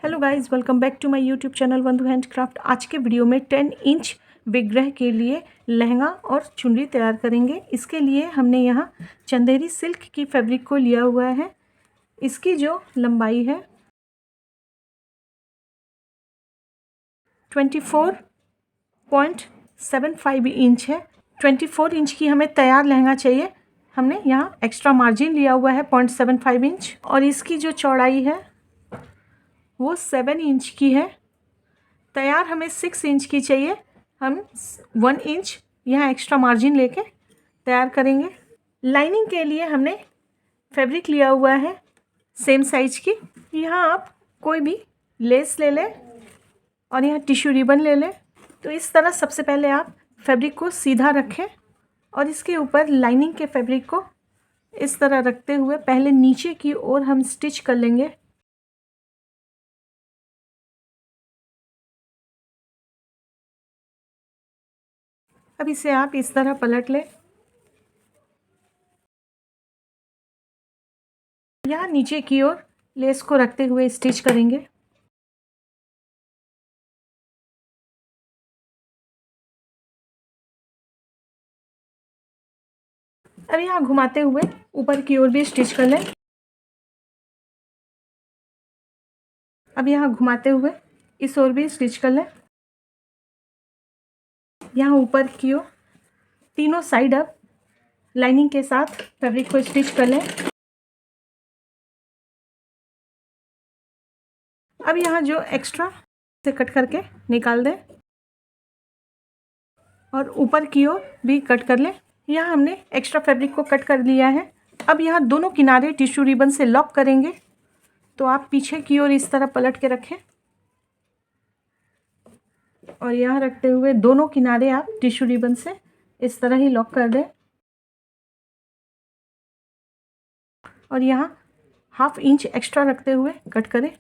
Hello guys, welcome back to my YouTube channel Bandhu handcraft. आज के video में 10 inch विग्रह के लिए लहंगा और चुनरी तैयार करेंगे। इसके लिए हमने यहाँ चंदेरी सिल्क की फैब्रिक को लिया हुआ है। इसकी जो लंबाई है 24.75 इंच है। 24 इंच की हमें तैयार लहंगा चाहिए। हमने यहाँ एक्स्ट्रा मार्जिन लिया हुआ है 0.75 इंच, और इसकी जो चौड़ाई है वो 7 इंच की है। तैयार हमें 6 इंच की चाहिए। हम 1 इंच यहाँ एक्स्ट्रा मार्जिन लेके तैयार करेंगे। लाइनिंग के लिए हमने फैब्रिक लिया हुआ है सेम साइज की। यहाँ आप कोई भी लेस ले लें और यहाँ टिश्यू रिबन ले लें। तो इस तरह सबसे पहले आप फैब्रिक को सीधा रखें और इसके ऊपर लाइनिंग के फैब्रिक को इस तरह रखते हुए पहले नीचे की ओर हम स्टिच कर लेंगे। अब इसे आप इस तरह पलट लें। यहाँ नीचे की ओर लेस को रखते हुए स्टिच करेंगे। अब यहाँ घुमाते हुए ऊपर की ओर भी स्टिच कर लें। अब यहाँ घुमाते हुए इस ओर भी स्टिच कर लें। यहाँ ऊपर की ओर तीनों साइड अब लाइनिंग के साथ फैब्रिक को स्टिच कर लें। अब यहाँ जो एक्स्ट्रा से कट करके निकाल दें और ऊपर की ओर भी कट कर लें। यहाँ हमने एक्स्ट्रा फैब्रिक को कट कर लिया है। अब यहाँ दोनों किनारे टिश्यू रिबन से लॉक करेंगे। तो आप पीछे की ओर इस तरह पलट के रखें और यहाँ रखते हुए दोनों किनारे आप टिश्यू रिबन से इस तरह ही लॉक कर दें और यहाँ ½ इंच एक्स्ट्रा रखते हुए कट करें।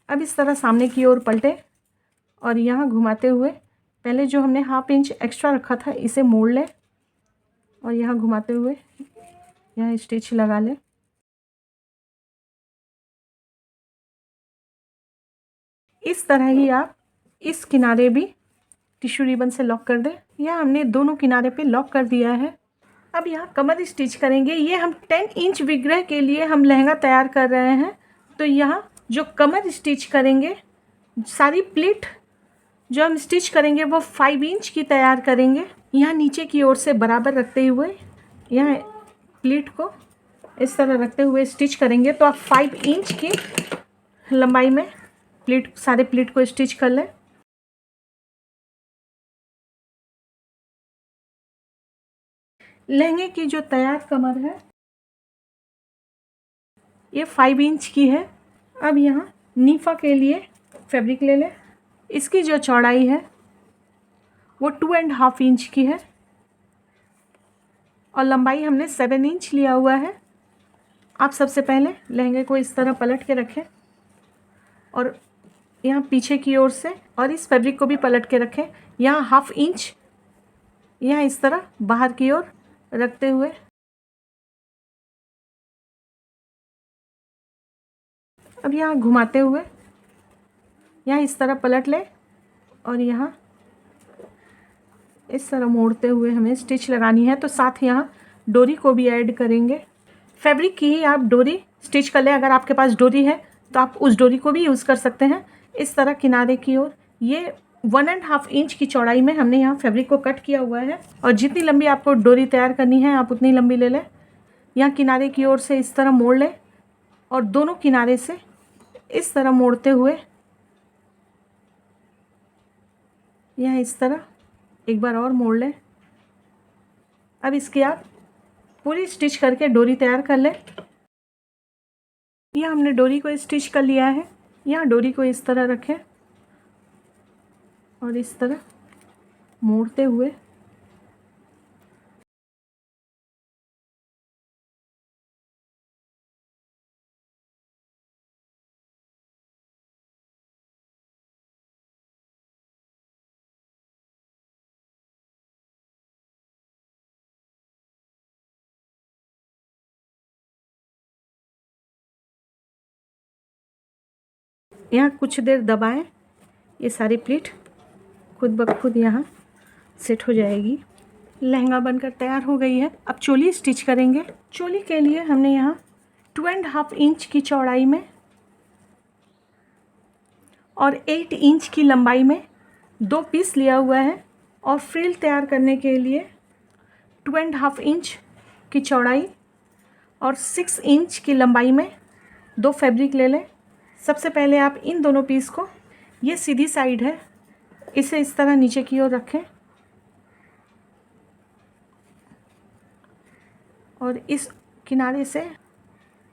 अब इस तरह सामने की ओर पलटें और यहाँ घुमाते हुए पहले जो हमने ½ इंच एक्स्ट्रा रखा था इसे मोड़ लें और यहाँ घुमाते हुए यहाँ स्टिच लगा लें। इस तरह ही आप इस किनारे भी टिश्यू रिबन से लॉक कर दें। यहाँ हमने दोनों किनारे पे लॉक कर दिया है। अब यहाँ कमर स्टिच करेंगे। ये हम 10 इंच विग्रह के लिए हम लहंगा तैयार कर रहे हैं। तो यहाँ जो कमर स्टिच करेंगे, सारी प्लीट जो हम स्टिच करेंगे वो 5 इंच की तैयार करेंगे। यहाँ नीचे की ओर से बराबर रखते हुए यहाँ प्लीट को इस तरह रखते हुए स्टिच करेंगे। तो आप 5 इंच की लंबाई में प्लीट सारे प्लीट को स्टिच कर लें। लहंगे की जो तैयार कमर है ये 5 इंच की है। अब यहाँ नीफा के लिए फैब्रिक ले लें। इसकी जो चौड़ाई है वो 2.5 इंच की है और लंबाई हमने 7 इंच लिया हुआ है। आप सबसे पहले लहंगे को इस तरह पलट के रखें और यहाँ पीछे की ओर से और इस फैब्रिक को भी पलट के रखें। यहाँ ½ इंच यहाँ इस तरह बाहर की ओर रखते हुए अब यहाँ घुमाते हुए यहाँ इस तरह पलट लें और यहाँ इस तरह मोड़ते हुए हमें स्टिच लगानी है। तो साथ यहाँ डोरी को भी ऐड करेंगे। फैब्रिक की ही आप डोरी स्टिच कर लें। अगर आपके पास डोरी है तो आप उस डोरी को भी यूज़ कर सकते हैं। इस तरह किनारे की ओर ये 1.5 इंच की चौड़ाई में हमने यहाँ फैब्रिक को कट किया हुआ है और जितनी लंबी आपको डोरी तैयार करनी है आप उतनी लंबी ले लें। यहाँ किनारे की ओर से इस तरह मोड़ लें और दोनों किनारे से इस तरह मोड़ते हुए यहाँ इस तरह एक बार और मोड़ लें। अब इसकी आप पूरी स्टिच करके डोरी तैयार कर लें। यहाँ हमने डोरी को स्टिच कर लिया है। यहाँ डोरी को इस तरह रखें और इस तरह मोड़ते हुए यहाँ कुछ देर दबाएं, ये सारी प्लीट खुद ब खुद यहाँ सेट हो जाएगी। लहंगा बनकर तैयार हो गई है। अब चोली स्टिच करेंगे। चोली के लिए हमने यहाँ 2.5 इंच की चौड़ाई में और 8 इंच की लंबाई में 2 पीस लिया हुआ है और फ्रिल तैयार करने के लिए 2.5 इंच की चौड़ाई और 6 इंच की लंबाई में 2 फैब्रिक ले लें। सबसे पहले आप इन दोनों पीस को, ये सीधी साइड है, इसे इस तरह नीचे की ओर रखें और इस किनारे से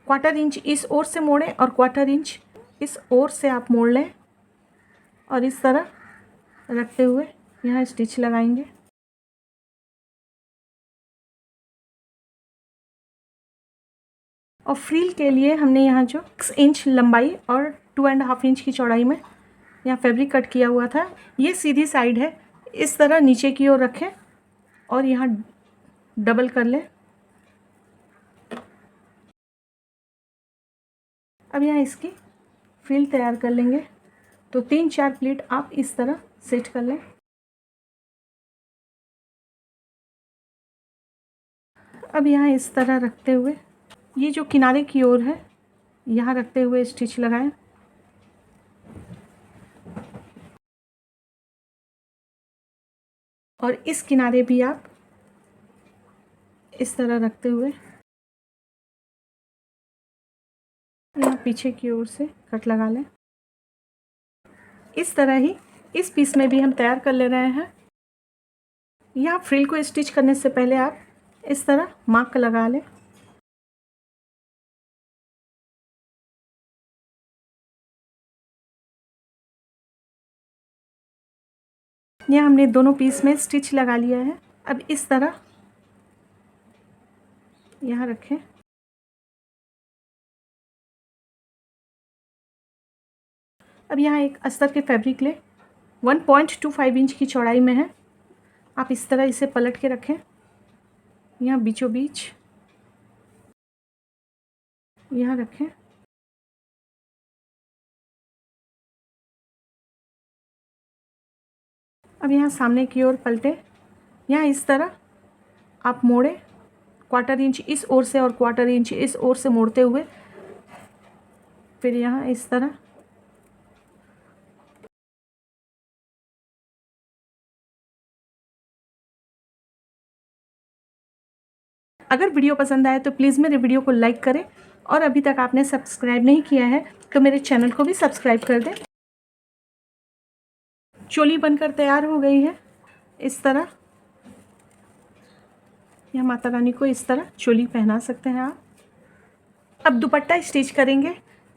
1/4 इंच इस ओर से मोड़ें और 1/4 इंच इस ओर से आप मोड़ लें और इस तरह रखते हुए यहाँ स्टिच लगाएंगे। और फ्रिल के लिए हमने यहाँ जो 6 इंच लंबाई और 2.5 इंच की चौड़ाई में यहाँ फैब्रिक कट किया हुआ था, ये सीधी साइड है, इस तरह नीचे की ओर रखें और यहाँ डबल कर लें। अब यहाँ इसकी फ्रिल तैयार कर लेंगे। तो 3-4 प्लीट आप इस तरह सेट कर लें। अब यहाँ इस तरह रखते हुए ये जो किनारे की ओर है यहाँ रखते हुए स्टिच लगाएं। और इस किनारे भी आप इस तरह रखते हुए यहाँ पीछे की ओर से कट लगा लें। इस तरह ही इस पीस में भी हम तैयार कर ले रहे हैं। यहाँ फ्रिल को स्टिच करने से पहले आप इस तरह मार्क लगा लें। यहाँ हमने दोनों पीस में स्टिच लगा लिया है। अब इस तरह यहाँ रखें। अब यहाँ एक अस्तर के फैब्रिक ले, 1.25 इंच की चौड़ाई में है। आप इस तरह इसे पलट के रखें, यहाँ बीचों बीच यहाँ रखें। अब यहाँ सामने की ओर पलटे, यहाँ इस तरह आप मोड़ें, 1/4 इंच इस ओर से और 1/4 इंच इस ओर से मोड़ते हुए फिर यहाँ इस तरह अगर वीडियो पसंद आए तो प्लीज़ मेरे वीडियो को लाइक करें और अभी तक आपने सब्सक्राइब नहीं किया है तो मेरे चैनल को भी सब्सक्राइब कर दें। चोली बनकर तैयार हो गई है। इस तरह यह माता रानी को इस तरह चोली पहना सकते हैं आप। अब दुपट्टा स्टिच करेंगे।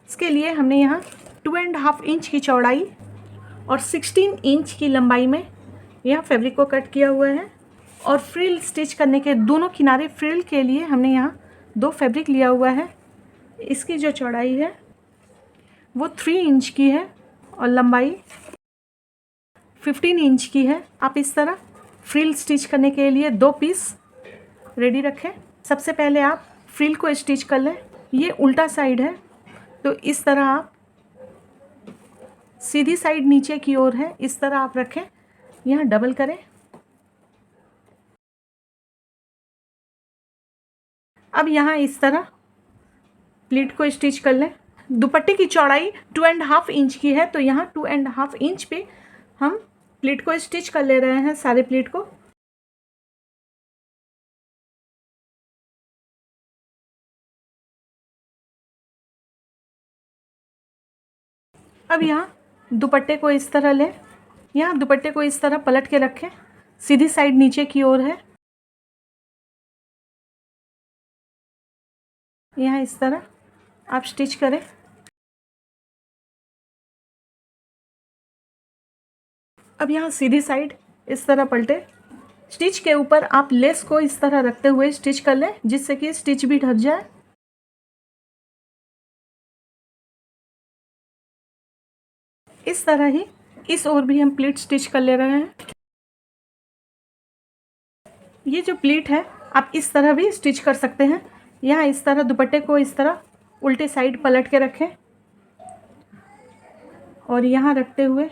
इसके लिए हमने यहाँ 2.5 इंच की चौड़ाई और 16 इंच की लंबाई में यह फैब्रिक को कट किया हुआ है और फ्रिल स्टिच करने के दोनों किनारे फ्रिल के लिए हमने यहाँ 2 फैब्रिक लिया हुआ है। इसकी जो चौड़ाई है वो 3 इंच की है और लंबाई 15 इंच की है। आप इस तरह फ्रिल स्टिच करने के लिए 2 पीस रेडी रखें। सबसे पहले आप फ्रिल को स्टिच कर लें। ये उल्टा साइड है तो इस तरह आप, सीधी साइड नीचे की ओर है, इस तरह आप रखें, यहाँ डबल करें। अब यहाँ इस तरह प्लीट को स्टिच कर लें। दुपट्टे की चौड़ाई 2.5 इंच की है तो यहाँ 2.5 इंच पे हम प्लीट को स्टिच कर ले रहे हैं, सारे प्लीट को। अब यहाँ दुपट्टे को इस तरह लें, यहाँ दुपट्टे को इस तरह पलट के रखें, सीधी साइड नीचे की ओर है, यहाँ इस तरह आप स्टिच करें। अब यहाँ सीधी साइड इस तरह पलटे, स्टिच के ऊपर आप लेस को इस तरह रखते हुए स्टिच कर लें जिससे कि स्टिच भी ढक जाए। इस तरह ही इस ओर भी हम प्लीट स्टिच कर ले रहे हैं। ये जो प्लीट है आप इस तरह भी स्टिच कर सकते हैं। यहाँ इस तरह दुपट्टे को इस तरह उल्टे साइड पलट के रखें और यहाँ रखते हुए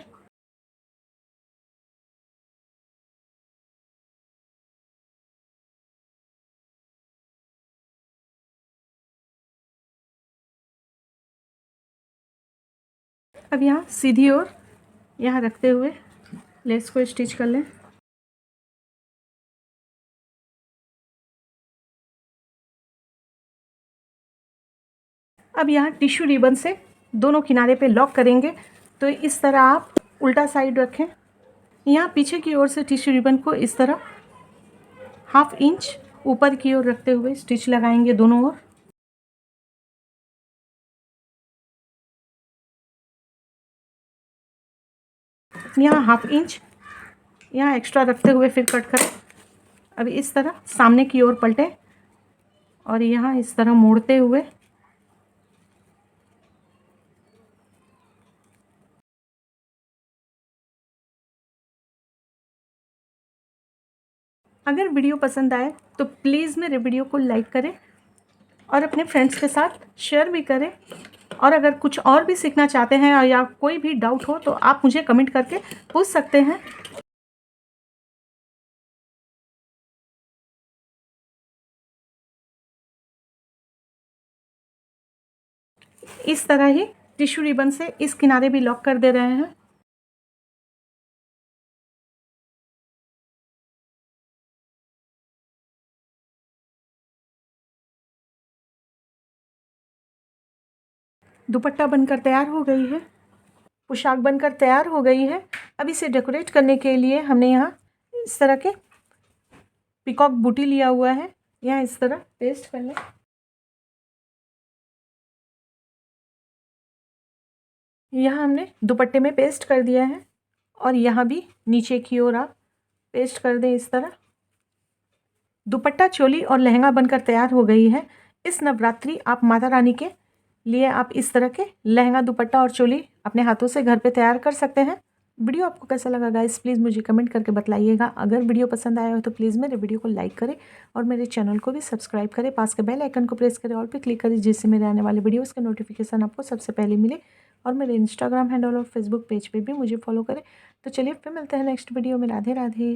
अब यहाँ सीधी ओर यहाँ रखते हुए लेस को स्टिच कर लें। अब यहाँ टिश्यू रिबन से दोनों किनारे पे लॉक करेंगे। तो इस तरह आप उल्टा साइड रखें। यहाँ पीछे की ओर से टिश्यू रिबन को इस तरह 1/2 इंच ऊपर की ओर रखते हुए स्टिच लगाएंगे दोनों ओर। यहाँ 1/2 इंच यहाँ एक्स्ट्रा रखते हुए फिर कट करें। अब इस तरह सामने की ओर पलटें और यहाँ इस तरह मोड़ते हुए अगर वीडियो पसंद आए तो प्लीज़ मेरे वीडियो को लाइक करें और अपने फ्रेंड्स के साथ शेयर भी करें। और अगर कुछ और भी सीखना चाहते हैं या कोई भी डाउट हो तो आप मुझे कमेंट करके पूछ सकते हैं। इस तरह ही टिश्यू रिबन से इस किनारे भी लॉक कर दे रहे हैं। दुपट्टा बनकर तैयार हो गई है, पोशाक बनकर तैयार हो गई है। अब इसे डेकोरेट करने के लिए हमने यहाँ इस तरह के पीकॉक बूटी लिया हुआ है। यहाँ इस तरह पेस्ट कर लें। यहाँ हमने दुपट्टे में पेस्ट कर दिया है और यहाँ भी नीचे की ओर आप पेस्ट कर दें इस तरह। दुपट्टा, चोली और लहंगा बनकर तैयार हो गई है। इस नवरात्रि आप माता रानी के लिए आप इस तरह के लहंगा, दुपट्टा और चोली अपने हाथों से घर पे तैयार कर सकते हैं। वीडियो आपको कैसा लगा गाइस, प्लीज़ मुझे कमेंट करके बताइएगा। अगर वीडियो पसंद आया हो तो प्लीज़ मेरे वीडियो को लाइक करें और मेरे चैनल को भी सब्सक्राइब करें। पास के बेल आइकन को प्रेस करें, ऑल पे क्लिक करें, जिससे मेरे आने वाले वीडियोज़ के नोटिफिकेशन आपको सबसे पहले मिले। और मेरे इंस्टाग्राम हैंडल और फेसबुक पेज पर भी मुझे फॉलो करें। तो चलिए फिर मिलते हैं नेक्स्ट वीडियो में। राधे राधे।